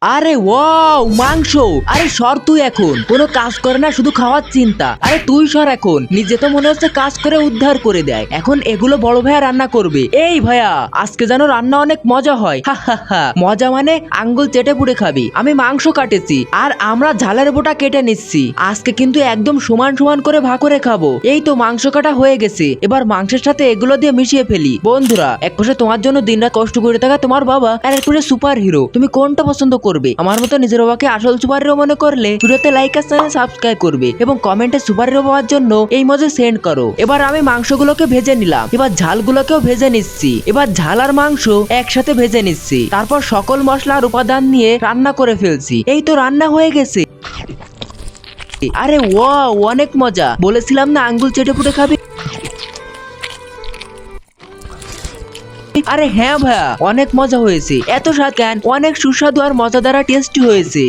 আরে ওয়াও মাংস। আরে সর তুই, এখন কোনো কাজ করে না, শুধু খাওয়ার চিন্তা। আরে তুই সর, এখন নিজে তো মনে হচ্ছে কাজ করে উদ্ধার করে দেয়, এখন এগুলো বড় ভাইয়া রান্না করবে। এই ভাইয়া, আজকে যেন রান্না অনেক মজা হয়। হা হা হা, মজা মানে আঙ্গুল চেটে পুড়ে খাবি। আমি মাংস কাটেছি আর আমরা ঝালের বোটা কেটে নিচ্ছি। আজকে কিন্তু একদম সমান সমান করে ভাগ করে খাবো। এই তো মাংস কাটা হয়ে গেছে, এবার মাংসের সাথে এগুলো দিয়ে মিশিয়ে ফেলি। বন্ধুরা, এক পাশে তোমার জন্য দিনরাত কষ্ট করে থাকা তোমার বাবা, আর এক পাশে সুপার হিরো। তুমি কোনটা পছন্দ করবে? আমার মতো নিজের বাবাকে আসল সুপার হিরো মনে করলে ভিডিওতে লাইক আর চ্যানেল সাবস্ক্রাইব করবে এবং কমেন্টে সুপার হিরো পাওয়ার জন্য এই মজা সেন্ড করো। এবার আমি মাংসগুলোকে ভেজে নিলাম, এবার ঝালগুলোকেও ভেজে নিচ্ছি। এবার ঝাল আর মাংস একসাথে ভেজে নিচ্ছি, তারপর সকল মশলার উপাদান নিয়ে রান্না করে ফেলছি। এই তো রান্না হয়ে গেছে। আরে ওয়াও, অনেক মজা। বলেছিলাম না আঙ্গুল চেটে পুটে খাবি। আরে হ্যাঁ ভাইয়া, অনেক মজা হয়েছে। এত স্বাদ কেন? অনেক সুস্বাদু আর মজাদার টেস্টি হয়েছে।